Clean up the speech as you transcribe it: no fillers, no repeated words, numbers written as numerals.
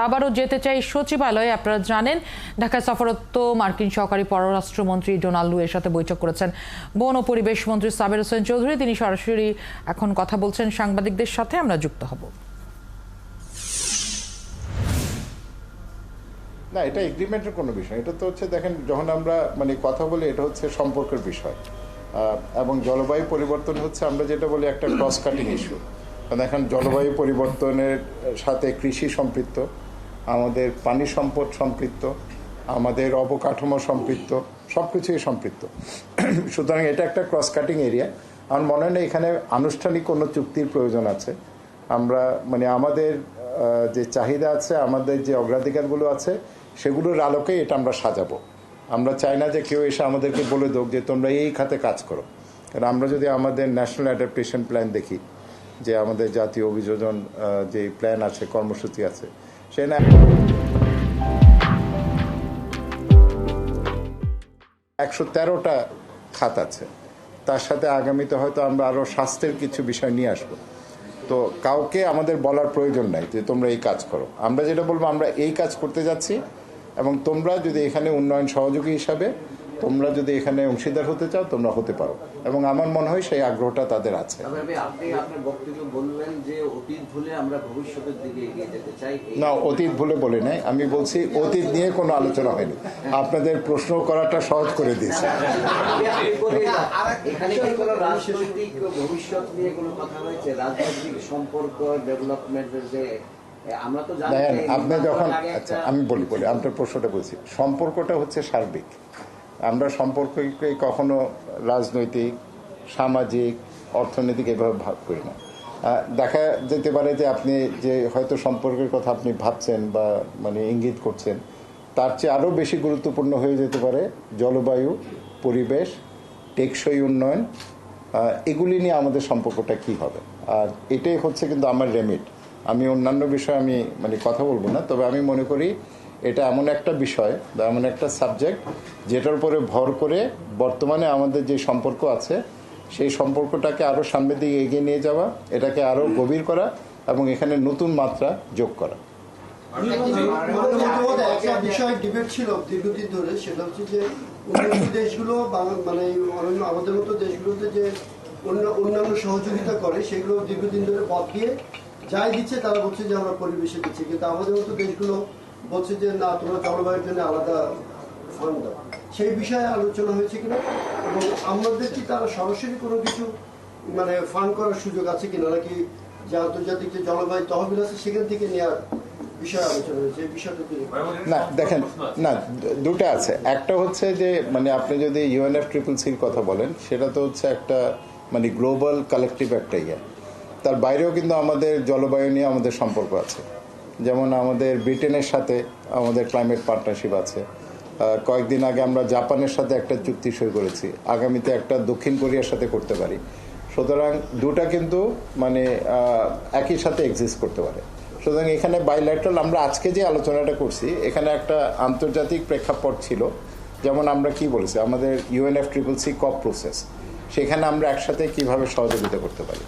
আবারও যেতে চাই সচিবালয়ে। আপনারা জানেন ঢাকায় সফররত মার্কিন সহকারী পররাষ্ট্রমন্ত্রী ডোনাল্ড লু এর সাথে বৈঠক করেছেন বন ও পরিবেশ মন্ত্রী সাবের হোসেন চৌধুরী। তিনি সরাসরি এখন কথা বলছেন সাংবাদিকদের সাথে, আমরা যুক্ত হব। না, এটা এগ্রিমেন্টের কোনো বিষয়, এটা তো হচ্ছে দেখেন যখন আমরা কথা বলি এটা হচ্ছে সম্পর্কের বিষয়, এবং জলবায়ু পরিবর্তন হচ্ছে আমরা যেটা বলি একটা ক্রস কাটিং ইস্যু। দেখেন জলবায়ু পরিবর্তনের সাথে কৃষি সম্পৃক্ত, আমাদের পানি সম্পদ সম্পৃক্ত, আমাদের অবকাঠামো সম্পৃক্ত, সব কিছুই সম্পৃক্ত। সুতরাং এটা একটা ক্রস কাটিং এরিয়া। আমার মনে হয় না এখানে আনুষ্ঠানিক কোনো চুক্তির প্রয়োজন আছে। আমরা আমাদের যে চাহিদা আছে, আমাদের যে অগ্রাধিকারগুলো আছে, সেগুলোর আলোকে এটা আমরা সাজাবো। আমরা চাই না যে কেউ এসে আমাদেরকে বলে দেক যে তোমরা এই খাতে কাজ করো। কারণ আমরা যদি আমাদের ন্যাশনাল অ্যাডাপ্টেশন প্ল্যান দেখি, যে আমাদের জাতীয় অভিযোজন যে প্ল্যান আছে, কর্মসূচি আছে, সে না 113টা খাত আছে। তার সাথে আগামীতে হয়তো আমরা আরও স্বাস্থ্যের কিছু বিষয় নিয়ে আসবো। তো কাউকে আমাদের বলার প্রয়োজন নাই যে তোমরা এই কাজ করো। আমরা যেটা বলবো, আমরা এই কাজ করতে যাচ্ছি, এবং তোমরা যদি এখানে উন্নয়ন সহযোগী হিসাবে তোমরা যদি এখানে অংশীদার হতে চাও, তোমরা হতে পারো। এবং আমার মনে হয় সেই আগ্রহটা তাদের আছে। না, অতীত ভুলে বলে নাই, আমি বলছি অতীত নিয়ে কোনো আলোচনা হয়নি। আপনাদের প্রশ্ন করাটা সহজ করে দিয়েছে। আপনি যখন আমি বলি আপনার প্রশ্নটা বলছি, সম্পর্কটা হচ্ছে সার্বিক। আমরা সম্পর্ককে কখনো রাজনৈতিক, সামাজিক, অর্থনৈতিক এভাবে ভাগ করি না। দেখা যেতে পারে যে আপনি যে হয়তো সম্পর্কের কথা আপনি ভাবছেন বা ইঙ্গিত করছেন, তার চেয়ে আরও বেশি গুরুত্বপূর্ণ হয়ে যেতে পারে জলবায়ু, পরিবেশ, টেকসই উন্নয়ন, এগুলি নিয়ে আমাদের সম্পর্কটা কি হবে। আর এটাই হচ্ছে কিন্তু আমার রেমিট। আমি অন্যান্য বিষয়ে আমি কথা বলবো না, তবে আমি মনে করি এটা এমন একটা বিষয় বা এমন একটা সাবজেক্ট যেটার উপরে ভর করে বর্তমানে আমাদের যে সম্পর্ক আছে, সেই সম্পর্কটাকে আরও সামনের দিকে এগিয়ে নিয়ে যাওয়া, এটাকে আরও গভীর করা এবং এখানে নতুন মাত্রা যোগ করা। একটা বিষয় ডিবেট ছিল দীর্ঘদিন ধরে, সেটা হচ্ছে যে দেশগুলো আমাদের মতো দেশগুলোতে যে অন্যান্য সহযোগিতা করে, সেগুলো দীর্ঘদিন ধরে পথ দিয়ে যাই দিচ্ছে তারা বলছে যে আমরা পরিবেশে দিচ্ছি, কিন্তু আমাদের মতো দেশগুলো বলছে যে না, তোমরা জলবায়ুর জন্য আলাদা ফান্ড দাও। সেই বিষয়ে আলোচনা হয়েছে কিনা, এবং আমাদের কি তারা সরাসরি কোনো কিছু ফান্ড করার সুযোগ আছে কিনা, নাকি যে আন্তর্জাতিক যে জলবায়ু তহবিল আছে সেখান থেকে নেওয়ার বিষয়ে আলোচনা হয়েছে? এই বিষয়টা না, দেখেন, না, দুটো আছে। একটা হচ্ছে যে আপনি যদি UNFCCCর কথা বলেন, সেটা তো হচ্ছে একটা গ্লোবাল কালেকটিভ একটা ইয়ে। তার বাইরেও কিন্তু আমাদের জলবায়ু নিয়ে আমাদের সম্পর্ক আছে। যেমন আমাদের ব্রিটেনের সাথে আমাদের ক্লাইমেট পার্টনারশিপ আছে। কয়েকদিন আগে আমরা জাপানের সাথে একটা চুক্তি সই করেছি, আগামীতে একটা দক্ষিণ কোরিয়ার সাথে করতে পারি। সুতরাং দুটা কিন্তু একই সাথে এক্সিস্ট করতে পারে। সুতরাং এখানে বাইল্যাটারাল আমরা আজকে যে আলোচনাটা করছি, এখানে একটা আন্তর্জাতিক প্রেক্ষাপট ছিল। যেমন আমরা কি বলেছি, আমাদের UNFCCC কপ প্রসেস, সেখানে আমরা একসাথে কিভাবে সহযোগিতা করতে পারি।